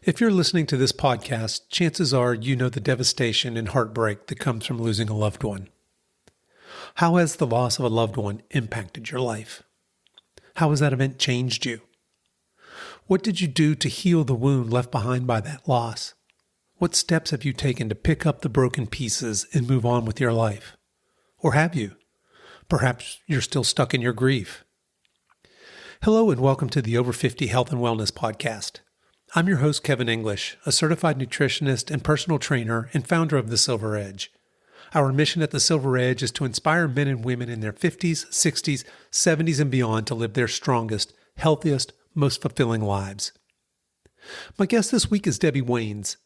If you're listening to this podcast, chances are you know the devastation and heartbreak that comes from losing a loved one. How has the loss of a loved one impacted your life? How has that event changed you? What did you do to heal the wound left behind by that loss? What steps have you taken to pick up the broken pieces and move on with your life? Or have you? Perhaps you're still stuck in your grief. Hello and welcome to the Over 50 Health and Wellness Podcast. I'm your host, Kevin English, a certified nutritionist and personal trainer and founder of The Silver Edge. Our mission at The Silver Edge is to inspire men and women in their 50s, 60s, 70s, and beyond to live their strongest, healthiest, most fulfilling lives. My guest this week is Debbie Waines.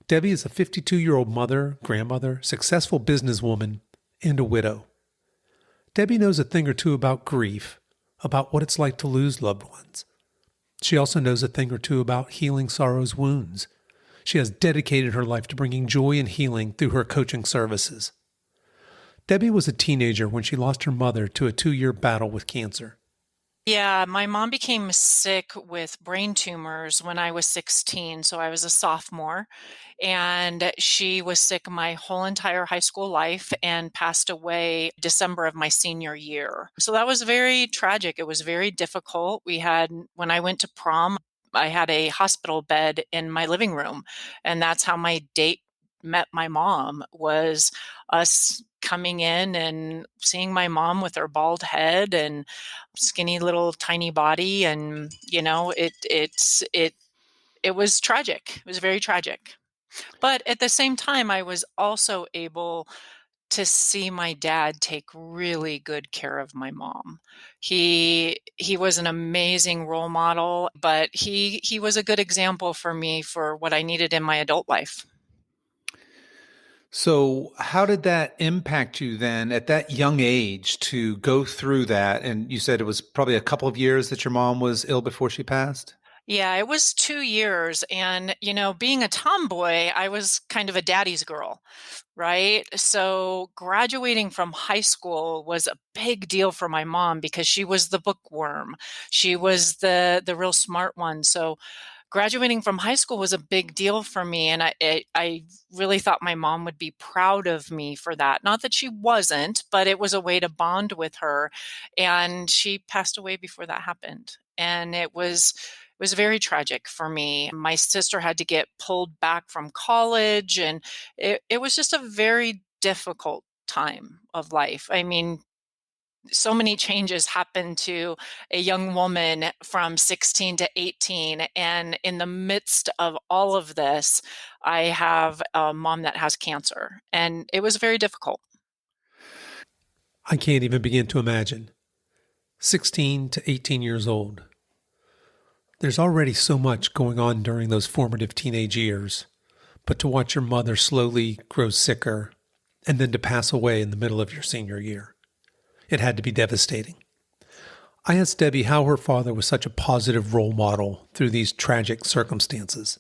Debbie is a 52-year-old mother, grandmother, successful businesswoman, and a widow. Debbie knows a thing or two about grief, about what it's like to lose loved ones. She also knows a thing or two about healing sorrow's wounds. She has dedicated her life to bringing joy and healing through her coaching services. Debbie was a teenager when she lost her mother to a 2-year battle with cancer. Yeah, my mom became sick with brain tumors when I was 16, so I was a sophomore, and she was sick my whole entire high school life and passed away December of my senior year. So that was very tragic. It was very difficult. When I went to prom, I had a hospital bed in my living room, and that's how my date met my mom, was us coming in and seeing my mom with her bald head and skinny little tiny body. And, it was tragic. It was very tragic. But at the same time, I was also able to see my dad take really good care of my mom. He was an amazing role model, but he was a good example for me for what I needed in my adult life. So how did that impact you then at that young age to go through that? And you said it was probably a couple of years that your mom was ill before she passed? Yeah, it was 2 years. And, being a tomboy, I was kind of a daddy's girl, right? So graduating from high school was a big deal for my mom because she was the bookworm. She was the real smart one. So graduating from high school was a big deal for me. And I really thought my mom would be proud of me for that. Not that she wasn't, but it was a way to bond with her. And she passed away before that happened. And it was very tragic for me. My sister had to get pulled back from college, and it was just a very difficult time of life. I mean, so many changes happen to a young woman from 16 to 18. And in the midst of all of this, I have a mom that has cancer, and it was very difficult. I can't even begin to imagine. 16 to 18 years old. There's already so much going on during those formative teenage years, but to watch your mother slowly grow sicker and then to pass away in the middle of your senior year, it had to be devastating. I asked Debbie how her father was such a positive role model through these tragic circumstances.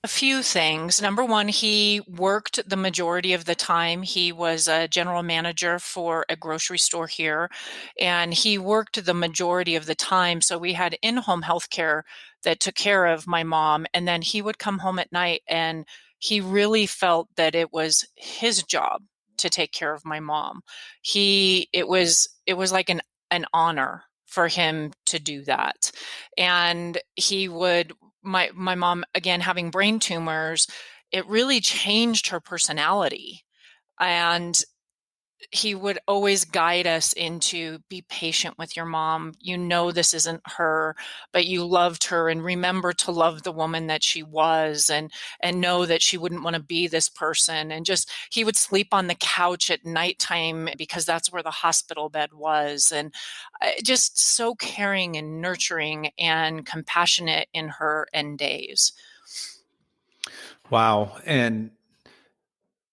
A few things. Number one, he worked the majority of the time. He was a general manager for a grocery store here, and he worked the majority of the time. So we had in-home health care that took care of my mom, and then he would come home at night, and he really felt that it was his job to take care of my mom. It was like an honor for him to do that. And he would my mom, again, having brain tumors, it really changed her personality. And he would always guide us into, be patient with your mom. This isn't her, but you loved her, and remember to love the woman that she was, and know that she wouldn't want to be this person. And just, he would sleep on the couch at nighttime because that's where the hospital bed was. And just so caring and nurturing and compassionate in her end days. Wow. And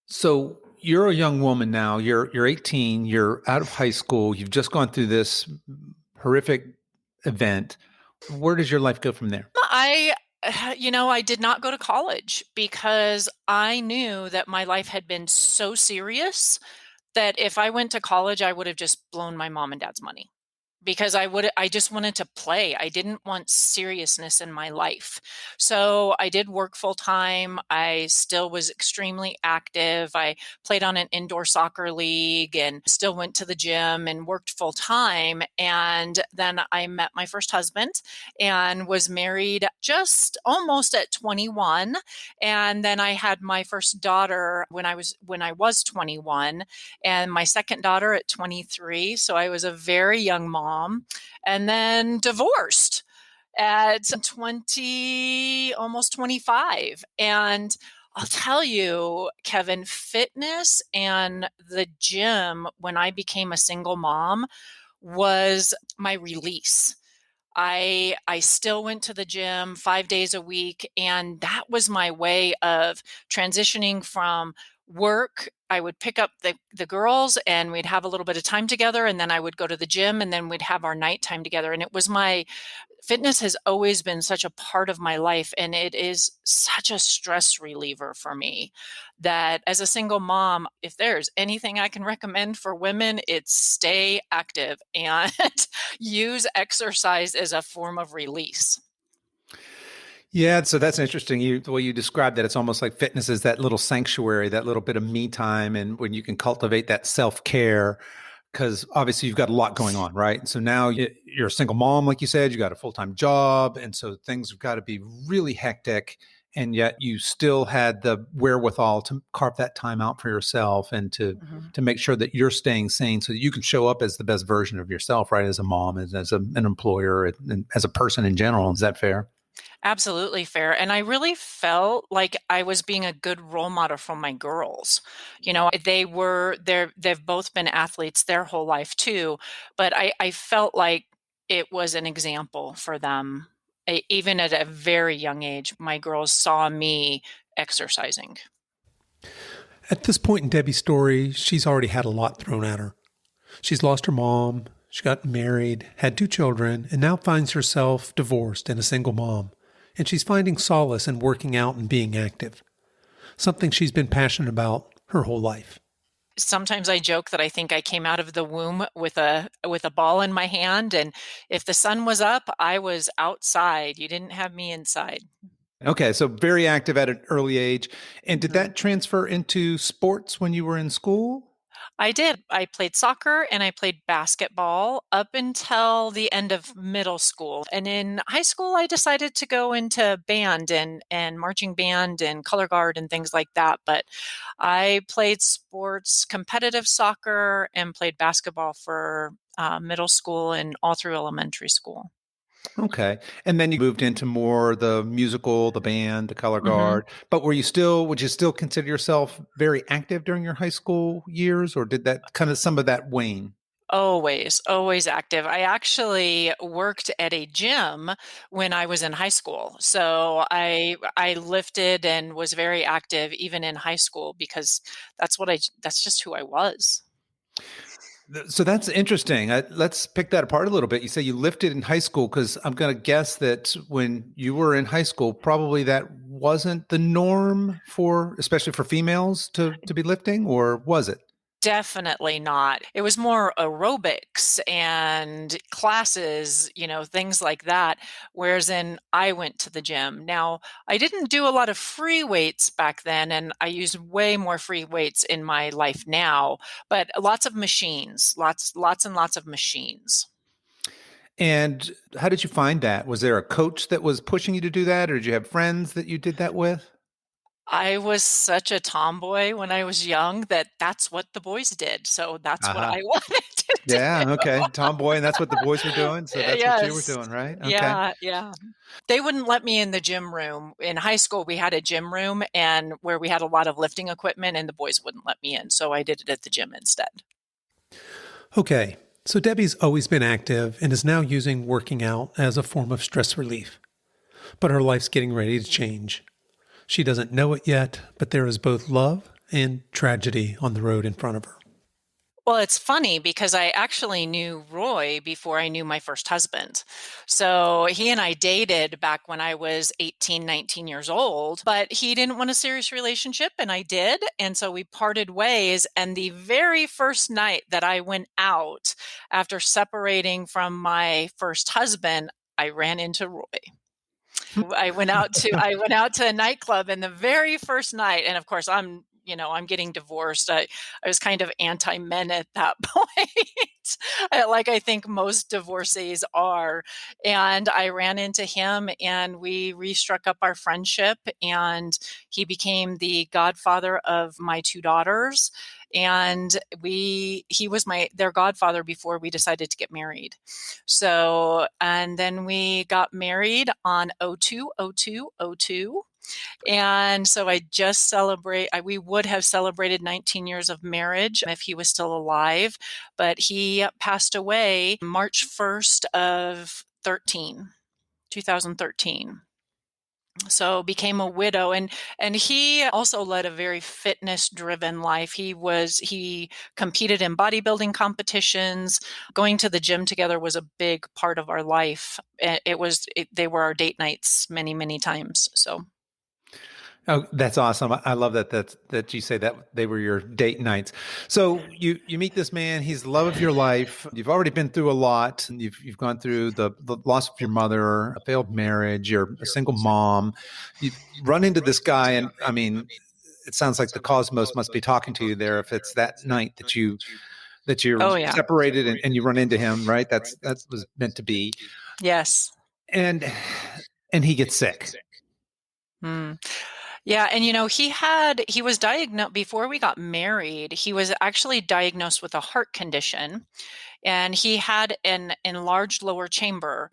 so you're a young woman now. You're 18. You're out of high school. You've just gone through this horrific event. Where does your life go from there? I did not go to college because I knew that my life had been so serious that if I went to college, I would have just blown my mom and dad's money. because I just wanted to play. I didn't want seriousness in my life. So I did work full time. I still was extremely active. I played on an indoor soccer league and still went to the gym and worked full time. And then I met my first husband and was married just almost at 21. And then I had my first daughter when I was 21, and my second daughter at 23. So I was a very young mom, and then divorced at 20, almost 25. And I'll tell you, Kevin, fitness and the gym when I became a single mom was my release. I still went to the gym 5 days a week, and that was my way of transitioning from work. I would pick up the girls and we'd have a little bit of time together, and then I would go to the gym, and then we'd have our nighttime together. And it was my fitness has always been such a part of my life, and it is such a stress reliever for me that as a single mom, if there's anything I can recommend for women, it's stay active and use exercise as a form of release. Yeah, so that's interesting. The way you described that, it's almost like fitness is that little sanctuary, that little bit of me time, and when you can cultivate that self-care, because obviously you've got a lot going on, right? So now you're a single mom, like you said, you got a full-time job, and so things have got to be really hectic, and yet you still had the wherewithal to carve that time out for yourself and to make sure that you're staying sane so that you can show up as the best version of yourself, right? As a mom, as an employer, and as a person in general. Is that fair? Absolutely fair. And I really felt like I was being a good role model for my girls. They've both been athletes their whole life too, but I felt like it was an example for them. Even at a very young age, my girls saw me exercising. At this point in Debbie's story, she's already had a lot thrown at her. She's lost her mom, she got married, had 2 children, and now finds herself divorced and a single mom. And she's finding solace in working out and being active, something she's been passionate about her whole life. Sometimes I joke that I think I came out of the womb with a ball in my hand, and if the sun was up, I was outside. You didn't have me inside. Okay, so very active at an early age. And did that transfer into sports when you were in school? I did. I played soccer and I played basketball up until the end of middle school. And in high school, I decided to go into band and marching band and color guard and things like that. But I played sports, competitive soccer, and played basketball for middle school and all through elementary school. Okay. And then you moved into more the musical, the band, the color hmm guard. But would you still consider yourself very active during your high school years, or did that kind of some of that wane? Always active. I actually worked at a gym when I was in high school. So I lifted and was very active even in high school because that's just who I was. So that's interesting. Let's pick that apart a little bit. You say you lifted in high school because I'm going to guess that when you were in high school, probably that wasn't the norm especially for females to be lifting, or was it? Definitely not. It was more aerobics and classes, things like that. Whereas I went to the gym. Now, I didn't do a lot of free weights back then, and I use way more free weights in my life now, but lots of machines, lots and lots of machines. And how did you find that? Was there a coach that was pushing you to do that, or did you have friends that you did that with? I was such a tomboy when I was young that's what the boys did. So that's what Uh-huh. I wanted to Yeah, do. okay. Tomboy, and that's what the boys were doing. So that's what you were Yes. doing, right? Okay. Yeah, yeah. They wouldn't let me in the gym room. In high school, we had a gym room and where we had a lot of lifting equipment, and the boys wouldn't let me in. So I did it at the gym instead. Okay. So Debbie's always been active and is now using working out as a form of stress relief. But her life's getting ready to change. She doesn't know it yet, but there is both love and tragedy on the road in front of her. Well, it's funny because I actually knew Roy before I knew my first husband. So he and I dated back when I was 18, 19 years old, but he didn't want a serious relationship and I did. And so we parted ways. And the very first night that I went out after separating from my first husband, I ran into Roy. I went out to a nightclub, and the very first night, and of course I'm getting divorced. I was kind of anti-men at that point, like I think most divorcees are. And I ran into him and we restruck up our friendship, and he became the godfather of my two daughters. And he was their godfather before we decided to get married. So, and then we got married on 02/02/02. And so we would have celebrated 19 years of marriage if he was still alive, but he passed away March 1st of 2013. So became a widow, and he also led a very fitness driven life. He competed in bodybuilding competitions. Going to the gym together was a big part of our life. They were our date nights many, many times. So Oh, that's awesome. I love that you say that they were your date nights. So you meet this man, he's the love of your life. You've already been through a lot. You've gone through the loss of your mother, a failed marriage, you're a single mom. You run into this guy, and I mean, it sounds like the cosmos must be talking to you there if it's that night that you're oh yeah. separated and you run into him, right? That was meant to be. Yes. And he gets sick. Mm. Yeah, and he was diagnosed before we got married. He was actually diagnosed with a heart condition, and he had an enlarged lower chamber.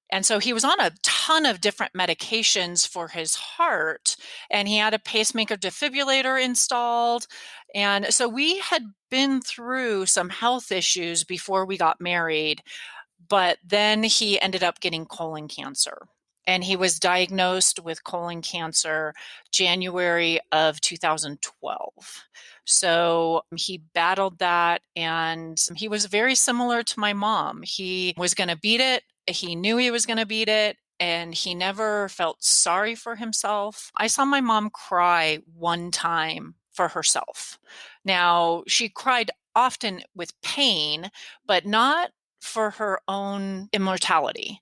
And so he was on a ton of different medications for his heart, and he had a pacemaker defibrillator installed. And so we had been through some health issues before we got married, but then he ended up getting colon cancer. And he was diagnosed with colon cancer January of 2012. So he battled that, and he was very similar to my mom. He was going to beat it. He knew he was going to beat it, and he never felt sorry for himself. I saw my mom cry one time for herself. Now, she cried often with pain, but not for her own immortality.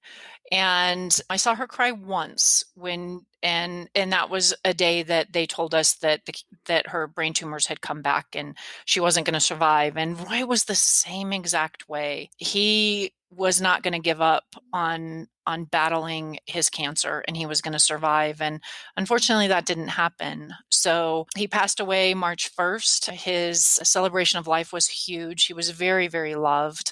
And I saw her cry once and that was a day that they told us that her brain tumors had come back and she wasn't going to survive. And Roy was the same exact way. He was not going to give up on battling his cancer, and he was going to survive. And unfortunately, that didn't happen. So he passed away March 1st. His celebration of life was huge. He was very, very loved.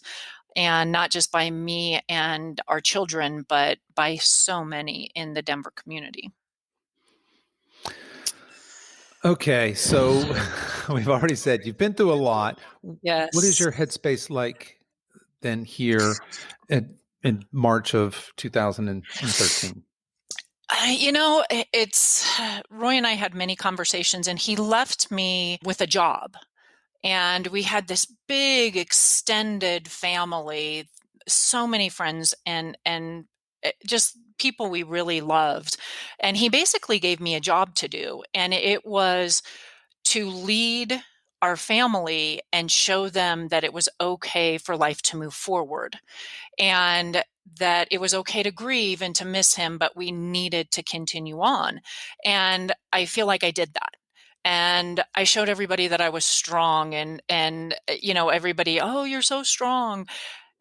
And not just by me and our children, but by so many in the Denver community. Okay, so we've already said you've been through a lot. Yes. What is your headspace like then here in March of 2013? It's Roy and I had many conversations, and he left me with a job. And we had this big extended family, so many friends and just people we really loved. And he basically gave me a job to do. And it was to lead our family and show them that it was okay for life to move forward, and that it was okay to grieve and to miss him, but we needed to continue on. And I feel like I did that. And I showed everybody that I was strong, and everybody, oh, you're so strong.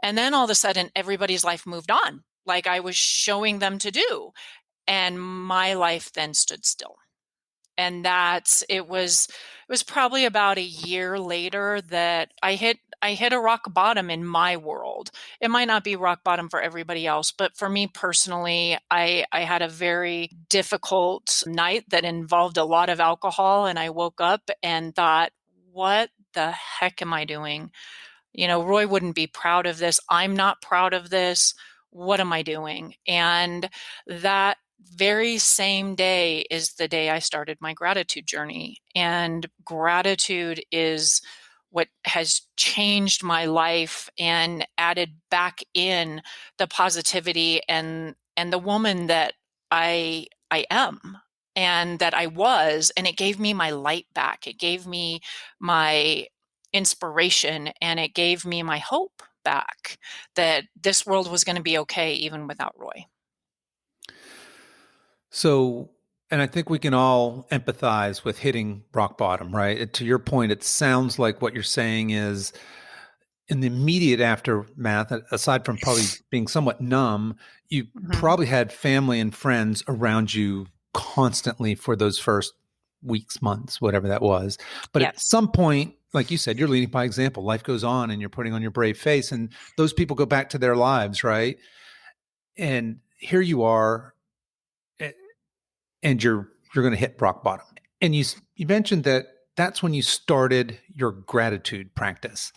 And then all of a sudden everybody's life moved on, like I was showing them to do. And my life then stood still. And it was probably about a year later that I hit a rock bottom in my world. It might not be rock bottom for everybody else, but for me personally, I had a very difficult night that involved a lot of alcohol, and I woke up and thought, what the heck am I doing? Roy wouldn't be proud of this. I'm not proud of this. What am I doing? And that very same day is the day I started my gratitude journey. And gratitude is what has changed my life and added back in the positivity and the woman that I am and that I was, and it gave me my light back. It gave me my inspiration, and it gave me my hope back that this world was going to be okay even without Roy. So, and I think we can all empathize with hitting rock bottom, right? To your point, it sounds like what you're saying is in the immediate aftermath, aside from probably being somewhat numb, you Mhm. probably had family and friends around you constantly for those first weeks, months, whatever that was. But at Yes. some point, like you said, you're leading by example. Life goes on and you're putting on your brave face, and those people go back to their lives, right? And here you are, and you're going to hit rock bottom. And you mentioned that that's when you started your gratitude practice.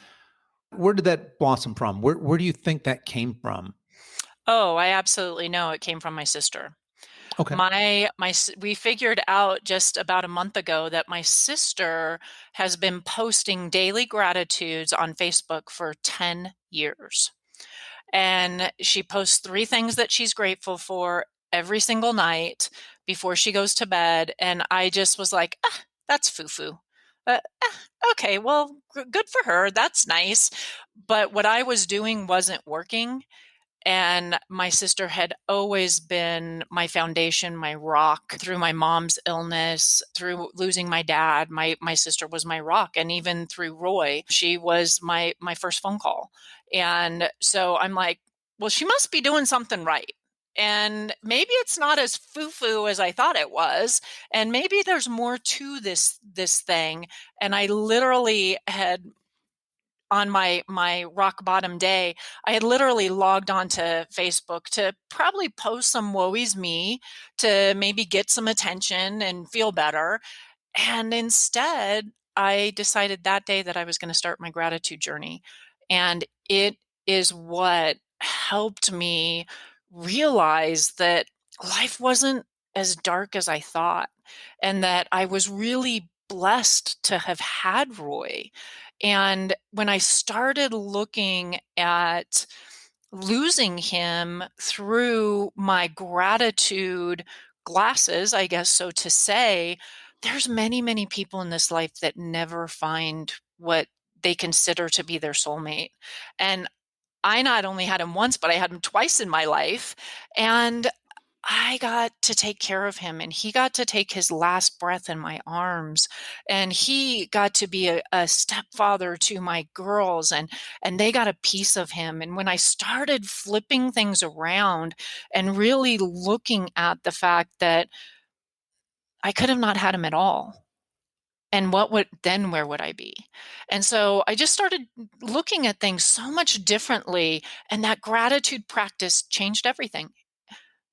Where did that blossom from? Where do you think that came from? Oh, I absolutely know it came from my sister. Okay. We figured out just about a month ago that my sister has been posting daily gratitudes on Facebook for 10 years. And she posts 3 things that she's grateful for every single night before she goes to bed, and I just was like, "Ah, that's foo-foo. Okay, well, good for her, that's nice." But what I was doing wasn't working, and my sister had always been my foundation, my rock through my mom's illness, through losing my dad. My sister was my rock. And even through Roy, she was my first phone call. And so I'm like, well, she must be doing something right. And maybe it's not as foo-foo as I thought it was. And maybe there's more to this thing. And I literally had on my rock bottom day, I had literally logged onto Facebook to probably post some woe is me to maybe get some attention and feel better. And instead, I decided that day that I was going to start my gratitude journey. And it is what helped me realize that life wasn't as dark as I thought, and that I was really blessed to have had Roy. And when I started looking at losing him through my gratitude glasses, I guess so to say, there's many, many people in this life that never find what they consider to be their soulmate. And I not only had him once, but I had him twice in my life. And I got to take care of him, and he got to take his last breath in my arms, and he got to be a stepfather to my girls, and they got a piece of him. And when I started flipping things around and really looking at the fact that I could have not had him at all, and where would I be? And so I just started looking at things so much differently, and that gratitude practice changed everything.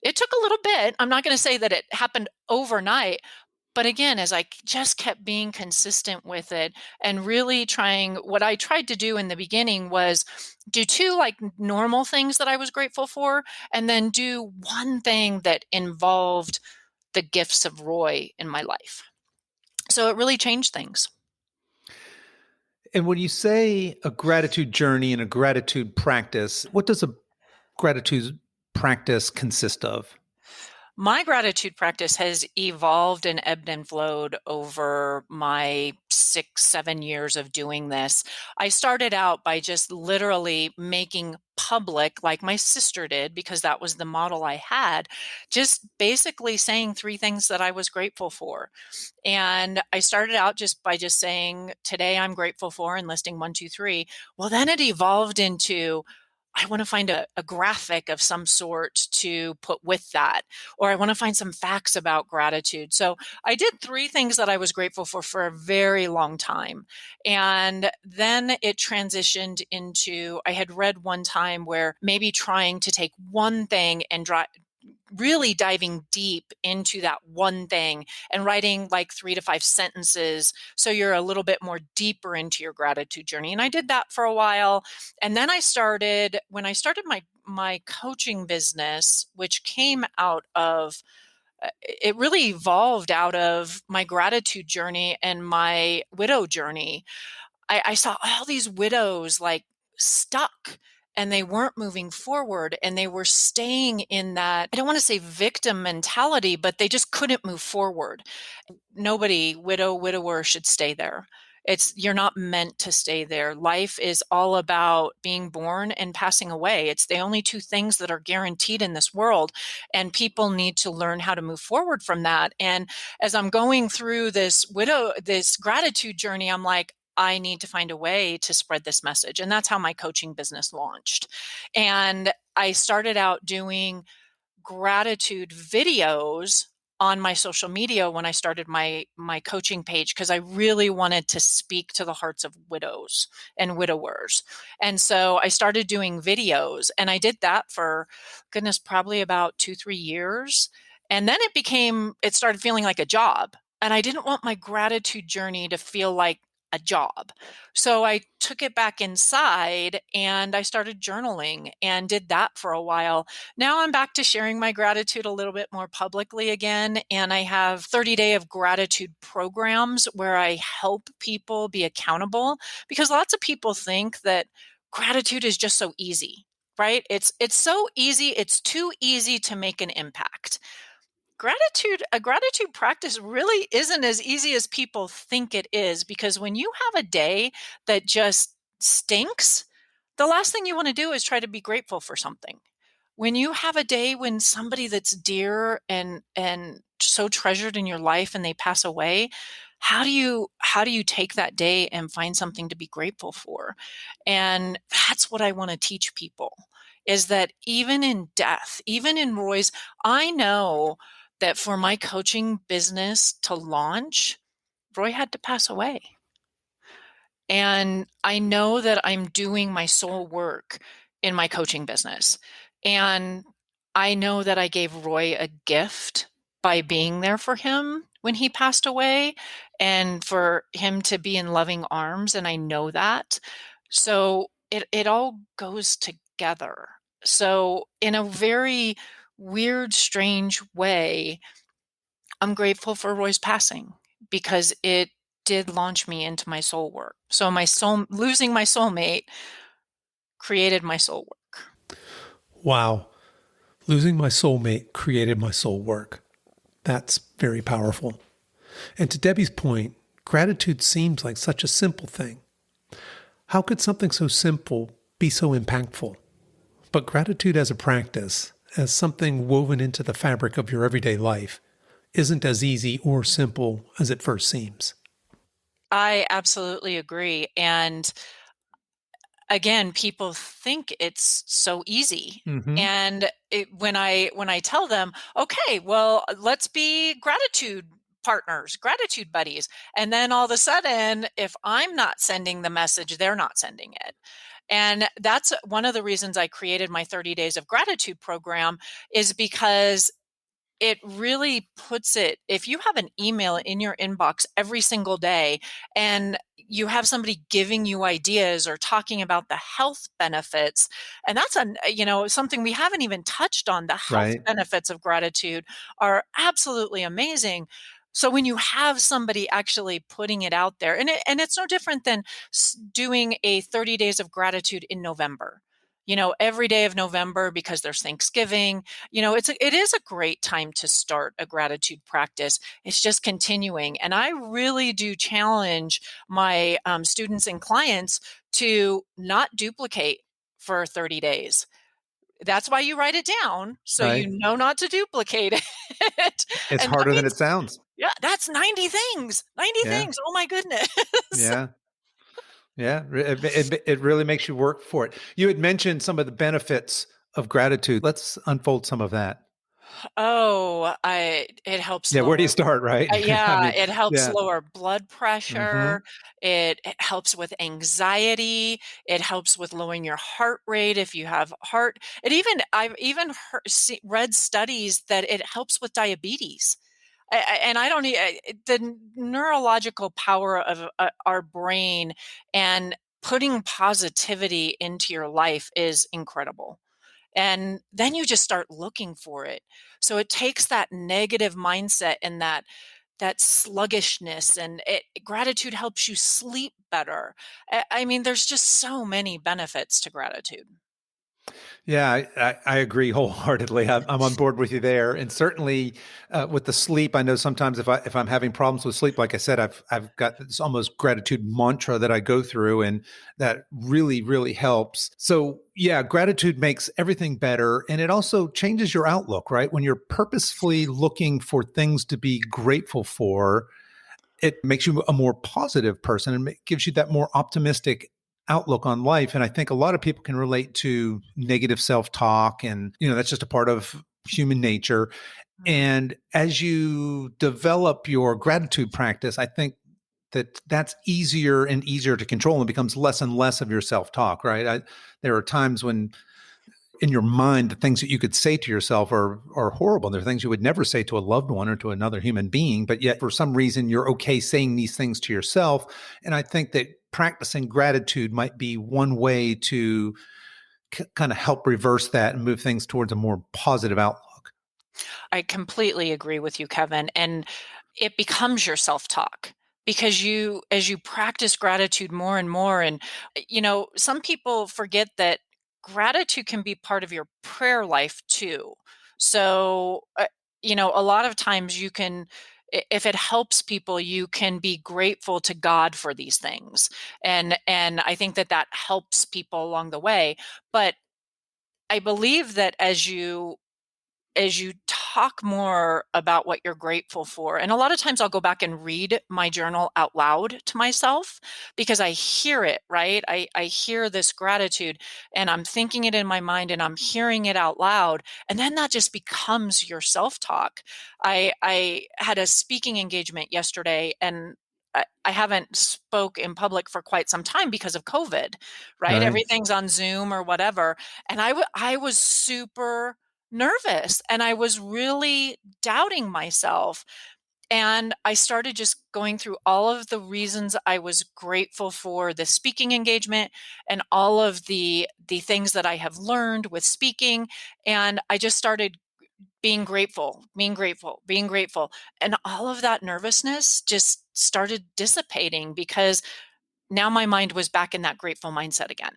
It took a little bit. I'm not going to say that it happened overnight, but again, as I just kept being consistent with it and really trying, what I tried to do in the beginning was do 2 like normal things that I was grateful for, and then do one thing that involved the gifts of Roy in my life. So it really changed things. And when you say a gratitude journey and a gratitude practice, what does a gratitude practice consist of? My gratitude practice has evolved and ebbed and flowed over my 6, 7 years of doing this. I started out by just literally making public, like my sister did, because that was the model I had, just basically saying 3 things that I was grateful for. And I started out just by just saying, today I'm grateful for, and listing 1, 2, 3. Well, then it evolved into, I want to find a graphic of some sort to put with that, or I want to find some facts about gratitude. So I did 3 things that I was grateful for a very long time. And then it transitioned into, I had read one time where maybe trying to take one thing and really diving deep into that one thing and writing like 3 to 5 sentences so you're a little bit more deeper into your gratitude journey. And I did that for a while. And then when I started my coaching business, which came out of it really evolved out of my gratitude journey and my widow journey. I saw all these widows like stuck, and they weren't moving forward, and they were staying in that, I don't want to say victim mentality, but they just couldn't move forward. Nobody, widower, should stay there. You're not meant to stay there. Life is all about being born and passing away. It's the only two things that are guaranteed in this world, and people need to learn how to move forward from that. And as I'm going through this gratitude journey, I'm like, I need to find a way to spread this message. And that's how my coaching business launched. And I started out doing gratitude videos on my social media when I started my coaching page, because I really wanted to speak to the hearts of widows and widowers. And so I started doing videos, and I did that for goodness, probably about 2-3 years. And then it started feeling like a job. And I didn't want my gratitude journey to feel like a job. So I took it back inside and I started journaling and did that for a while. Now I'm back to sharing my gratitude a little bit more publicly again. And I have 30-day of gratitude programs where I help people be accountable, because lots of people think that gratitude is just so easy, right? It's so easy. It's too easy to make an impact. A gratitude practice really isn't as easy as people think it is, because when you have a day that just stinks, the last thing you want to do is try to be grateful for something. When you have a day when somebody that's dear and so treasured in your life and they pass away, how do you take that day and find something to be grateful for? And that's what I want to teach people, is that even in death, even in Roy's, I know that for my coaching business to launch, Roy had to pass away. And I know that I'm doing my soul work in my coaching business. And I know that I gave Roy a gift by being there for him when he passed away, and for him to be in loving arms. And I know that. So it all goes together. So in a very weird, strange way, I'm grateful for Roy's passing, because it did launch me into my soul work. So losing my soulmate created my soul work. Wow. Losing my soulmate created my soul work. That's very powerful. And to Debbie's point, gratitude seems like such a simple thing. How could something so simple be so impactful? But gratitude as a practice, as something woven into the fabric of your everyday life, isn't as easy or simple as it first seems. I absolutely agree. And again, people think it's so easy. Mm-hmm. And when I tell them, okay, well, let's be gratitude partners, gratitude buddies. And then all of a sudden, if I'm not sending the message, they're not sending it. And that's one of the reasons I created my 30 days of gratitude program, is because it really puts it, if you have an email in your inbox every single day and you have somebody giving you ideas or talking about the health benefits, and that's something we haven't even touched on. The health Right. benefits of gratitude are absolutely amazing. So when you have somebody actually putting it out there, and it's no different than doing a 30 days of gratitude in November, every day of November, because there's Thanksgiving. It is a great time to start a gratitude practice. It's just continuing. And I really do challenge my students and clients to not duplicate for 30 days. That's why you write it down, so you Right. know not to duplicate it. It's And that harder than means, it sounds. yeah, that's 90 things. 90 Yeah. things. Oh my goodness. Yeah. Yeah. It really makes you work for it. You had mentioned some of the benefits of gratitude. Let's unfold some of that. It helps Yeah. Where do you lower. start? Right. I Yeah, mean, it helps yeah. lower blood Hmm. pressure. It helps with anxiety. It helps with lowering your heart rate if you have heart. I've even read studies that it helps with diabetes. And I don't the neurological power of our brain, and putting positivity into your life is incredible. And then you just start looking for it. So it takes that negative mindset and that that sluggishness, and gratitude helps you sleep better. I mean, there's just so many benefits to gratitude. Yeah, I agree wholeheartedly. I'm on board with you there, and certainly with the sleep. I know sometimes if I'm having problems with sleep, like I said, I've got this almost gratitude mantra that I go through, and that really helps. So yeah, gratitude makes everything better, and it also changes your outlook, right? When you're purposefully looking for things to be grateful for, it makes you a more positive person and gives you that more optimistic outlook on life. And I think a lot of people can relate to negative self-talk, and that's just a part of human nature. Mhm. And as you develop your gratitude practice, I think that's easier and easier to control and becomes less and less of your self-talk, right? There are times when in your mind, the things that you could say to yourself are horrible. They're things you would never say to a loved one or to another human being, but yet for some reason you're okay saying these things to yourself. And I think that practicing gratitude might be one way to kind of help reverse that and move things towards a more positive outlook. I completely agree with you, Kevin. And it becomes your self-talk because as you practice gratitude more and more, and some people forget that gratitude can be part of your prayer life too. So, a lot of times you can, if it helps people, you can be grateful to God for these things. And I think that that helps people along the way. But I believe that as you talk more about what you're grateful for, and a lot of times I'll go back and read my journal out loud to myself because I hear it, right? I hear this gratitude and I'm thinking it in my mind and I'm hearing it out loud. And then that just becomes your self-talk. I had a speaking engagement yesterday, and I haven't spoke in public for quite some time because of COVID, right? Right. Everything's on Zoom or whatever. And I was super nervous and I was really doubting myself. And I started just going through all of the reasons I was grateful for the speaking engagement and all of the things that I have learned with speaking. And I just started being grateful, being grateful, being grateful. And all of that nervousness just started dissipating because now my mind was back in that grateful mindset again.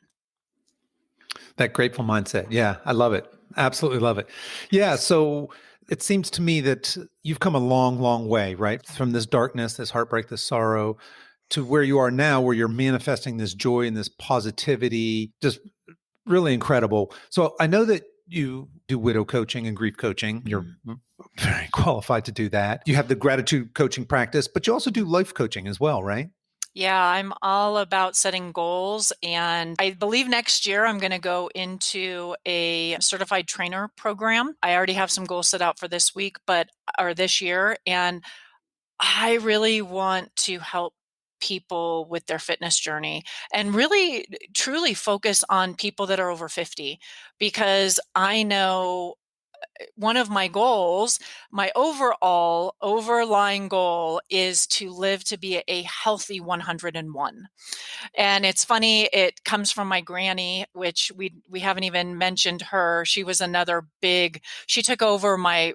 That grateful mindset. Yeah, I love it. Absolutely love it. Yeah. So it seems to me that you've come a long way, right? From this darkness, this heartbreak, this sorrow to where you are now, where you're manifesting this joy and this positivity. Just really incredible. So I know that you do widow coaching and grief coaching. You're Mhm. very qualified to do that. You have the gratitude coaching practice, but you also do life coaching as well, right? Yeah, I'm all about setting goals. And I believe next year I'm going to go into a certified trainer program. I already have some goals set out for this week, or this year. And I really want to help people with their fitness journey and really truly focus on people that are over 50, because I know one of my goals, my overall overlying goal, is to live to be a healthy 101. And it's funny, it comes from my granny, which we haven't even mentioned her. She was another big, she took over my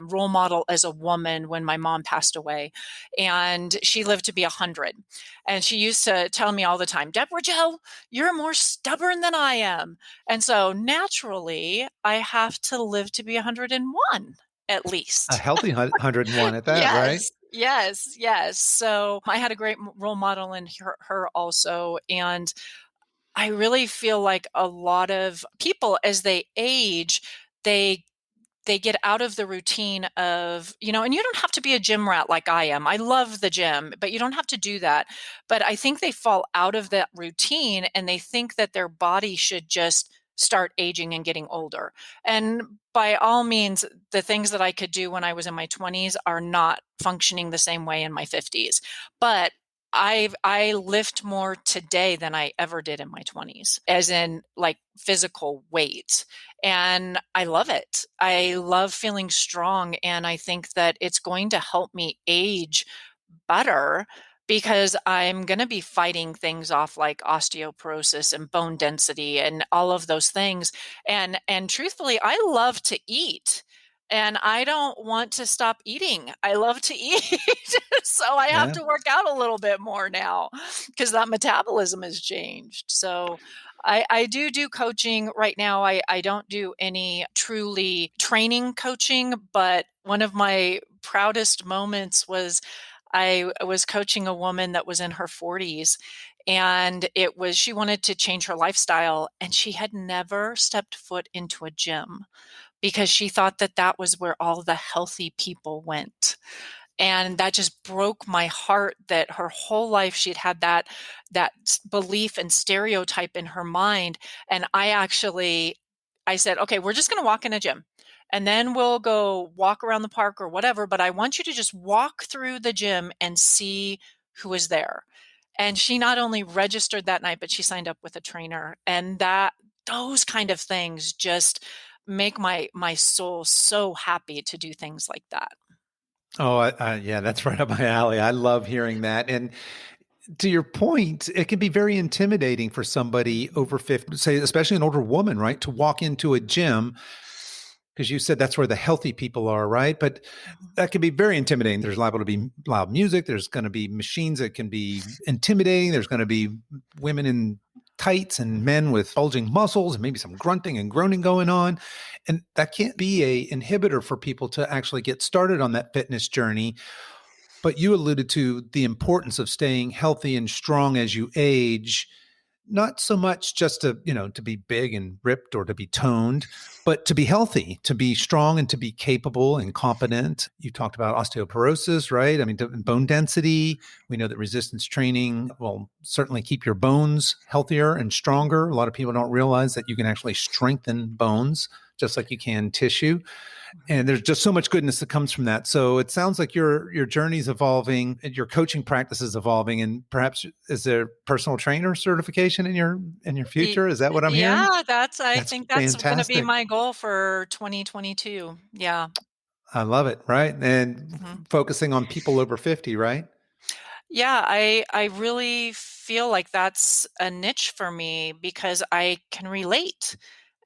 role model as a woman when my mom passed away. And she lived to be 100. And she used to tell me all the time, Deborah Joe, you're more stubborn than I am. And so naturally, I have to live to be 101 at A least. healthy 101 at that, right? Yes, yes, yes. So I had a great role model in her also. And I really feel like a lot of people, as they age, they they get out of the routine of, and you don't have to be a gym rat like I am. I love the gym, but you don't have to do that. But I think they fall out of that routine and they think that their body should just start aging and getting older. And by all means, the things that I could do when I was in my 20s are not functioning the same way in my 50s. But I lift more today than I ever did in my 20s, as in like physical weight. And I love it. I love feeling strong. And I think that it's going to help me age better because I'm going to be fighting things off like osteoporosis and bone density and all of those things. And truthfully, I love to eat. and I don't want to stop eating. I love to eat. So I have Yeah. to work out a little bit more now because that metabolism has changed. So I do coaching right now. I don't do any truly training coaching, but one of my proudest moments was I was coaching a woman that was in her 40s, and she wanted to change her lifestyle, and she had never stepped foot into a gym because she thought that that was where all the healthy people went. And that just broke my heart that her whole life she'd had that belief and stereotype in her mind. And I said, okay, we're just going to walk in a gym and then we'll go walk around the park or whatever. But I want you to just walk through the gym and see who is there. And she not only registered that night, but she signed up with a trainer. And those kind of things just make my soul so happy to do things like that. Oh, yeah, that's right up my alley. I love hearing that. And to your point, it can be very intimidating for somebody over 50, say, especially an older woman, right, to walk into a gym because you said that's where the healthy people are, right? But that can be very intimidating. There's liable to be loud music. There's going to be machines that can be intimidating. There's going to be women in tights and men with bulging muscles and maybe some grunting and groaning going on. And that can't be a inhibitor for people to actually get started on that fitness journey. But you alluded to the importance of staying healthy and strong as you age, not so much just to be big and ripped or to be toned, but to be healthy, to be strong and to be capable and competent. You talked about osteoporosis, right? I mean, bone density. We know that resistance training will certainly keep your bones healthier and stronger. A lot of people don't realize that you can actually strengthen bones just like you can tissue. And there's just so much goodness that comes from that. So it sounds like your journey's evolving, and your coaching practice is evolving, and perhaps is there personal trainer certification in your Y- future? Is that what I'm hearing? Yeah, I That's think that's going to be fantastic. my goal for 2022. Yeah. I love it. Right. And Mhm. focusing on people over 50, right? Yeah, I really feel like that's a niche for me because I can relate.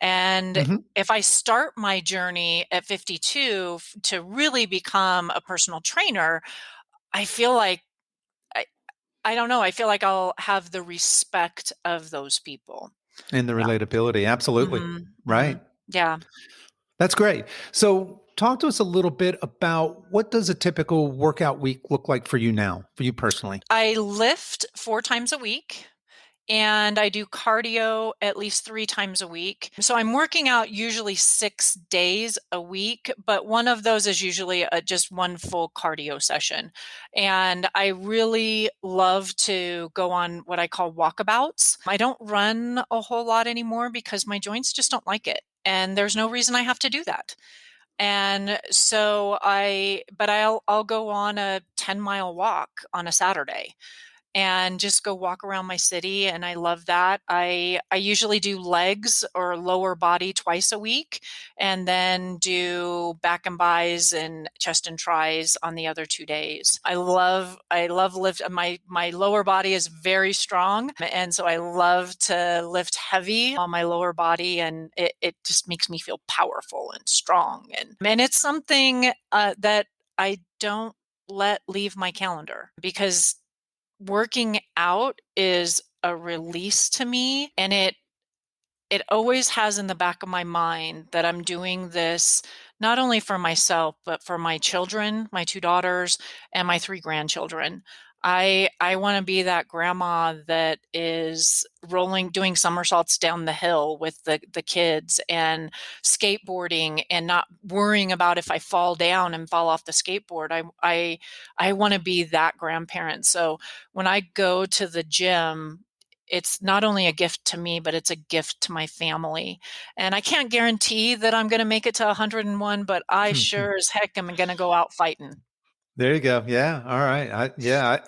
And Hmm. if I start my journey at 52 to really become a personal trainer, I feel like I, I don't know, I feel like I'll have the respect of those people. And the Yeah. relatability. Absolutely. Hmm. Hmm. Right. Yeah. That's great. So talk to us a little bit about what does a typical workout week look like for you now, for you personally? I lift 4 times a week. And I do cardio at least 3 times a week. So I'm working out usually 6 days a week, but one of those is usually just one full cardio session. And I really love to go on what I call walkabouts. I don't run a whole lot anymore because my joints just don't like it. And there's no reason I have to do that. And so I'll go on a 10-mile walk on a Saturday and just go walk around my city, and I love that. I usually do legs or lower body twice a week and then do back and bis and chest and tris on the other 2 days. I love lift. My lower body is very strong, and so I love to lift heavy on my lower body, and it just makes me feel powerful and strong, and it's something that I don't let leave my calendar because working out is a release to me, and it always has in the back of my mind that I'm doing this not only for myself but for my children, my 2 daughters and my 3 grandchildren. I want to be that grandma that is doing somersaults down the hill with the kids and skateboarding and not worrying about if I fall down and fall off the skateboard. I want to be that grandparent. So when I go to the gym, it's not only a gift to me, but it's a gift to my family. And I can't guarantee that I'm going to make it to 101, but I sure as heck am going to go out fighting. There you go. Yeah. All right.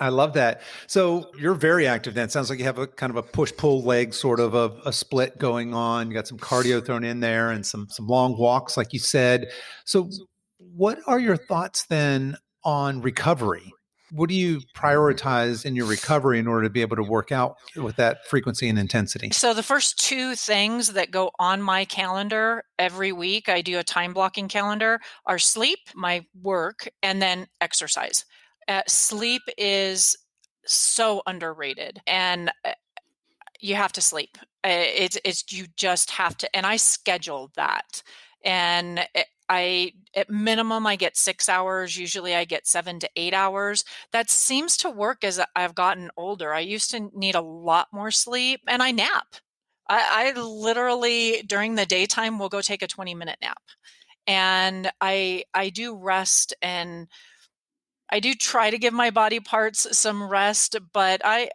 I love that. So you're very active then. It sounds like you have a kind of a push-pull leg sort of a split going on. You got some cardio thrown in there and some long walks, like you said. So what are your thoughts then on recovery? What do you prioritize in your recovery in order to be able to work out with that frequency and intensity? So the first two things that go on my calendar every week, I do a time blocking calendar, are sleep, my work, and then exercise. Sleep is so underrated, and you have to sleep. It's you just have to, and I schedule that. And I at minimum I get 6 hours. Usually I get 7 to 8 hours. That seems to work as I've gotten older. I used to need a lot more sleep, and I nap. I literally during the daytime will go take a 20-minute nap, and I do rest, and I do try to give my body parts some rest, but I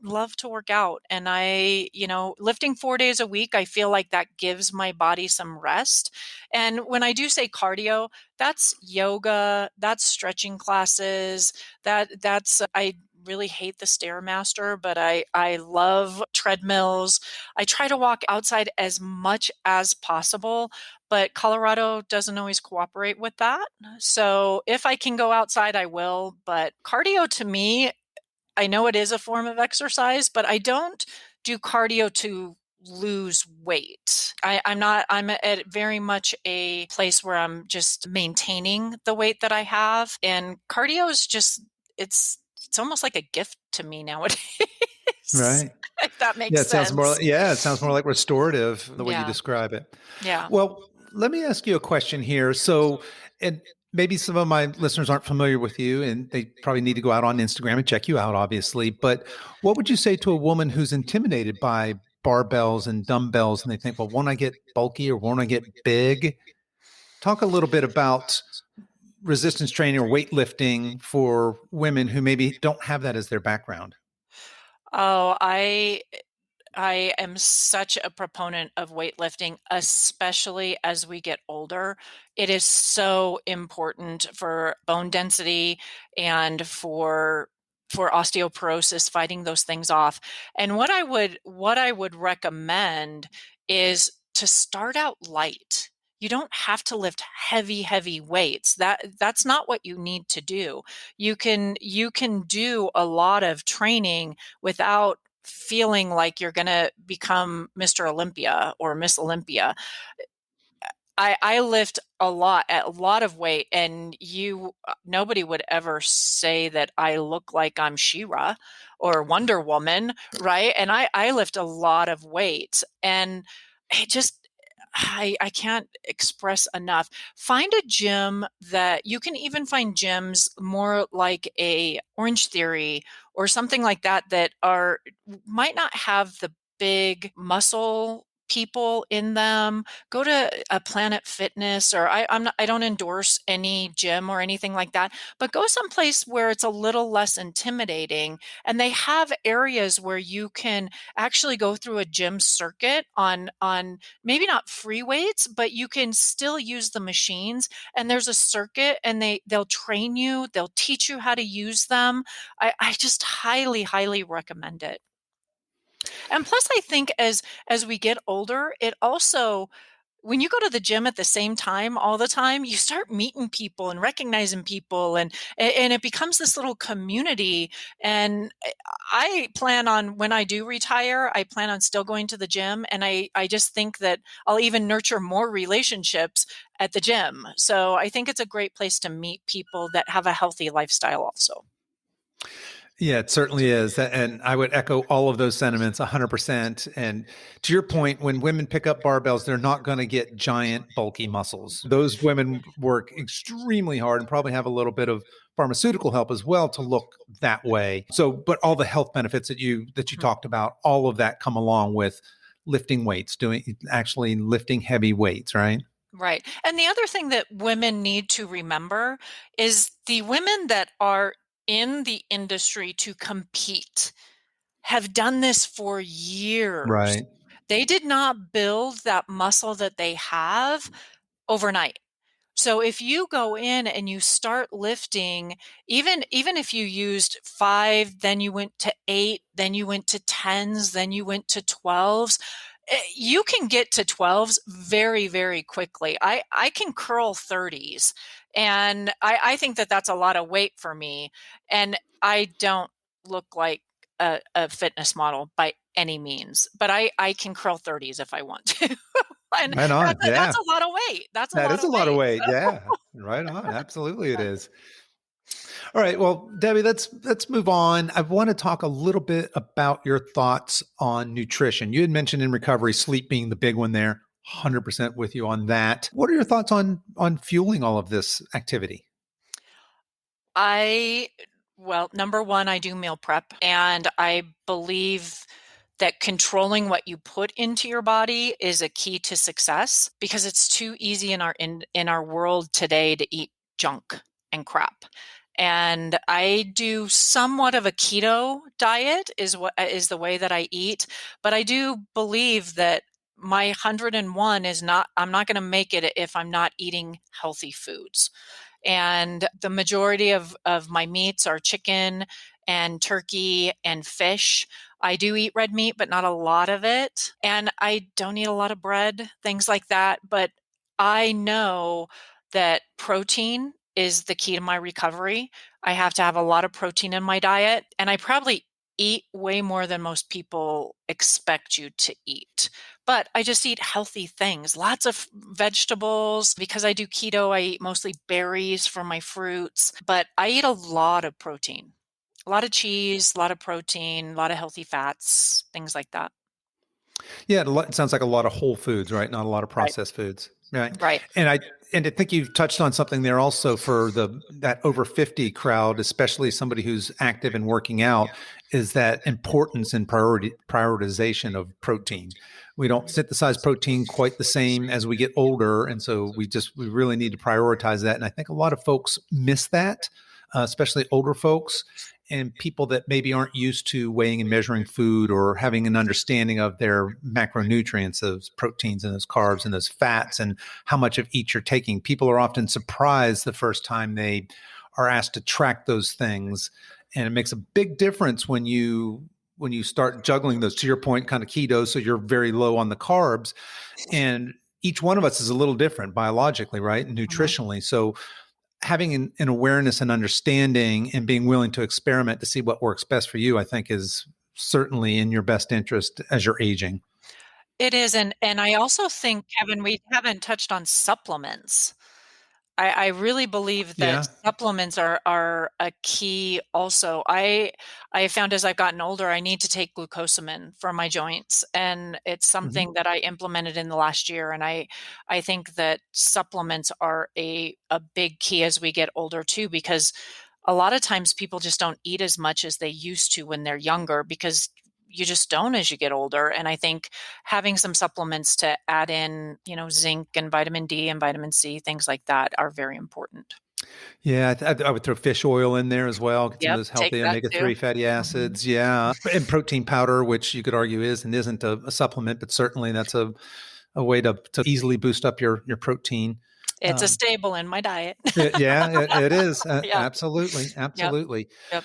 love to work out, and lifting 4 days a week, I feel like that gives my body some rest. And when I do say cardio, that's yoga, that's stretching classes, that's I really hate the Stairmaster, but I love treadmills. I try to walk outside as much as possible, but Colorado doesn't always cooperate with that. So if I can go outside, I will. But cardio to me, I know it is a form of exercise, but I don't do cardio to lose weight. I'm at very much a place where I'm just maintaining the weight that I have. And cardio is just, it's almost like a gift to me nowadays. Right. If that Yeah, makes it sounds more. sense. It sounds more like restorative the way you Yeah. describe it. Yeah. Well, let me ask you a question here. So, and maybe some of my listeners aren't familiar with you, and they probably need to go out on Instagram and check you out, obviously. But what would you say to a woman who's intimidated by barbells and dumbbells, and they think, well, won't I get bulky or won't I get big? Talk a little bit about resistance training or weightlifting for women who maybe don't have that as their background. Oh, I am such a proponent of weightlifting, especially as we get older. It is so important for bone density and for osteoporosis, fighting those things off. And what I would recommend is to start out light. You don't have to lift heavy weights. That's not what you need to do. You can do a lot of training without feeling like you're going to become Mr. Olympia or Miss Olympia. I lift a lot of weight, and nobody would ever say that I look like I'm She-Ra or Wonder Woman, right? And I lift a lot of weight, and it just I can't express enough. Find a gym that you can even find gyms more like a Orange Theory or something like that that are might not have the big muscle people in them. Go to a Planet Fitness, or I don't endorse any gym or anything like that, but go someplace where it's a little less intimidating, and they have areas where you can actually go through a gym circuit on maybe not free weights, but you can still use the machines, and there's a circuit, and they'll train you, they'll teach you how to use them. I just highly recommend it. And plus I think as we get older, it also when you go to the gym at the same time all the time, you start meeting people and recognizing people, and it becomes this little community. And I plan on, when I do retire, I plan on still going to the gym, and I just think that I'll even nurture more relationships at the gym. So I think it's a great place to meet people that have a healthy lifestyle also. Yeah, it certainly is. And I would echo all of those sentiments 100%. And to your point, when women pick up barbells, they're not going to get giant, bulky muscles. Those women work extremely hard and probably have a little bit of pharmaceutical help as well to look that way. So, but all the health benefits that you talked about, all of that come along with lifting weights, actually lifting heavy weights, right? Right. And the other thing that women need to remember is the women that are in the industry to compete have done this for years. Right. They did not build that muscle that they have overnight. So if you go in and you start lifting, even if you used 5, then you went to 8, then you went to 10s, then you went to 12s, You can get to 12s very, very quickly. I can curl 30s, and I think that that's a lot of weight for me. And I don't look like a fitness model by any means, but I can curl 30s if I want to. And Right on. that's Yeah. a lot of weight. That's a That lot is of a lot of weight. weight. So, Yeah. Right on. Absolutely it is. All right. Well, Debbie, let's move on. I want to talk a little bit about your thoughts on nutrition. You had mentioned in recovery, sleep being the big one there. 100% with you on that. What are your thoughts on fueling all of this activity? well, number one, I do meal prep, and I believe that controlling what you put into your body is a key to success, because it's too easy in our world today to eat junk and crap. And I do somewhat of a keto diet is the way that I eat, but I do believe that my 101 is not I'm not going to make it if I'm not eating healthy foods. And the majority of my meats are chicken and turkey and fish. I do eat red meat, but not a lot of it. And I don't eat a lot of bread, things like that. But I know that protein is the key to my recovery. I have to have a lot of protein in my diet. And I probably eat way more than most people expect you to eat. But I just eat healthy things, lots of vegetables. Because I do keto, I eat mostly berries for my fruits, but I eat a lot of protein, a lot of cheese, a lot of protein, a lot of healthy fats, things like that. Yeah, it sounds like a lot of whole foods, right? Not a lot of Right. processed foods, right? Right. And I think you've touched on something there also for that over 50 crowd, especially somebody who's active and working out, is that importance and prioritization of protein. We don't synthesize protein quite the same as we get older, and so we really need to prioritize that. And I think a lot of folks miss that, especially older folks and people that maybe aren't used to weighing and measuring food or having an understanding of their macronutrients, those proteins and those carbs and those fats, and how much of each you're taking. People are often surprised the first time they are asked to track those things. And it makes a big difference when you start juggling those, to your point, kind of keto. So you're very low on the carbs. And each one of us is a little different biologically, right? And Mhm. nutritionally. So having an awareness and understanding and being willing to experiment to see what works best for you, I think is certainly in your best interest as you're aging. It is, and I also think, Kevin, we haven't touched on supplements. I really believe that Yeah. supplements are a key also. I found as I've gotten older, I need to take glucosamine for my joints, and it's Mhm. something that I implemented in the last year. And I think that supplements are a big key as we get older too, because a lot of times people just don't eat as much as they used to when they're younger, because you just don't as you get older. And I think having some supplements to add in, zinc and vitamin D and vitamin C, things like that are very important. Yeah, I would throw fish oil in there as well. Get some of Yep, those take healthy that too. omega-3 fatty Mhm. acids. Yeah, and protein powder, which you could argue is and isn't a supplement, but certainly that's a way to easily boost up your protein. It's a Um, staple in my diet. yeah, it is. Yeah. Absolutely, Yep. absolutely. Yep.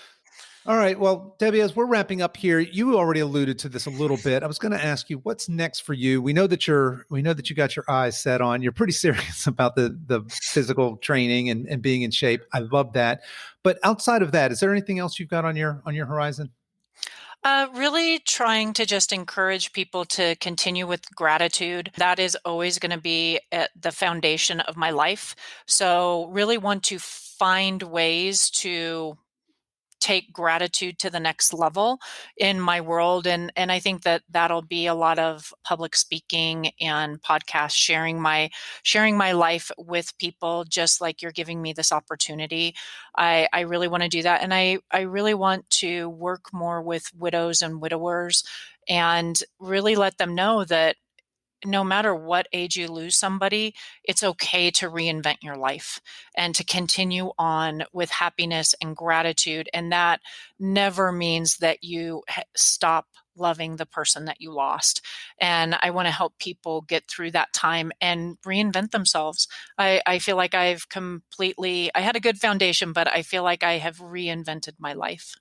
All right. Well, Debbie, as we're wrapping up here, you already alluded to this a little bit. I was going to ask you what's next for you. We know that you got your eyes set on. You're pretty serious about the physical training and being in shape. I love that. But outside of that, is there anything else you've got on your horizon? Really trying to just encourage people to continue with gratitude. That is always going to be at the foundation of my life. So, really want to find ways to take gratitude to the next level in my world. And I think that that'll be a lot of public speaking and podcast, sharing my life with people, just like you're giving me this opportunity. I really want to do that. And I really want to work more with widows and widowers, and really let them know that no matter what age you lose somebody, it's okay to reinvent your life and to continue on with happiness and gratitude. And that never means that you stop loving the person that you lost. And I want to help people get through that time and reinvent themselves. I feel like I had a good foundation, but I feel like I have reinvented my life.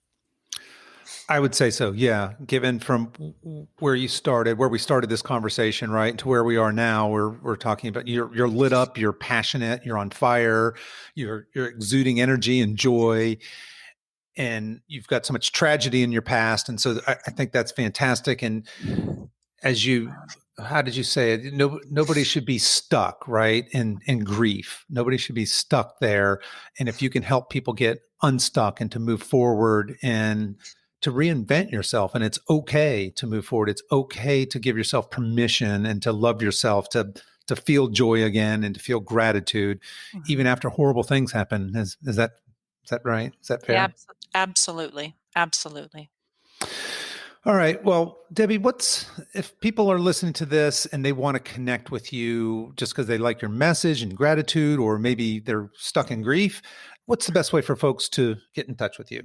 I would say so. Yeah. Given from where we started this conversation, right, to where we are now, we're talking about you're lit up, you're passionate, you're on fire, you're exuding energy and joy, and you've got so much tragedy in your past. And so I think that's fantastic. And how did you say it? Nobody should be stuck, right? In grief. Nobody should be stuck there. And if you can help people get unstuck and to move forward and to reinvent yourself, and it's okay to move forward. It's okay to give yourself permission and to love yourself, to feel joy again and to feel gratitude, even after horrible things happen. Is that right? Is that fair? Yeah, absolutely. Absolutely. All right. Well, Debbie, if people are listening to this and they want to connect with you just because they like your message and gratitude, or maybe they're stuck in grief, what's the best way for folks to get in touch with you?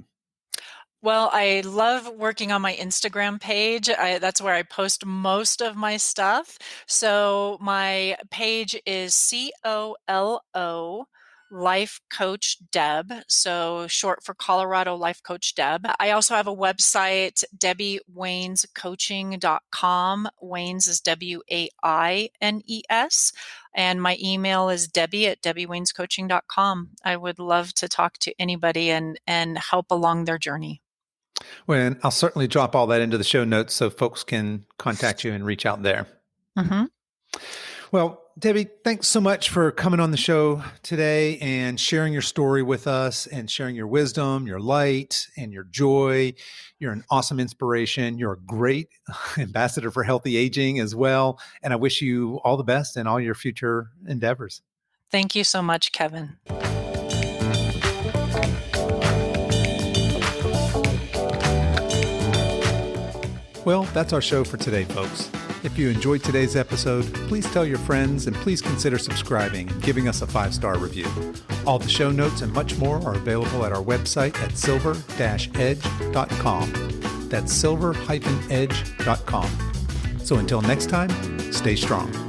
Well, I love working on my Instagram page. That's where I post most of my stuff. So my page is COLO Life Coach Deb, so short for Colorado Life Coach Deb. I also have a website, DebbieWainesCoaching.com. Waines is WAINES. And my email is Debbie@DebbieWainesCoaching.com. I would love to talk to anybody and help along their journey. Well, and I'll certainly drop all that into the show notes so folks can contact you and reach out there. Mm-hmm. Well, Debbie, thanks so much for coming on the show today and sharing your story with us and sharing your wisdom, your light, and your joy. You're an awesome inspiration. You're a great ambassador for healthy aging as well. And I wish you all the best in all your future endeavors. Thank you so much, Kevin. Well, that's our show for today, folks. If you enjoyed today's episode, please tell your friends and please consider subscribing and giving us a 5-star review. All the show notes and much more are available at our website at silver-edge.com. That's silver-edge.com. So until next time, stay strong.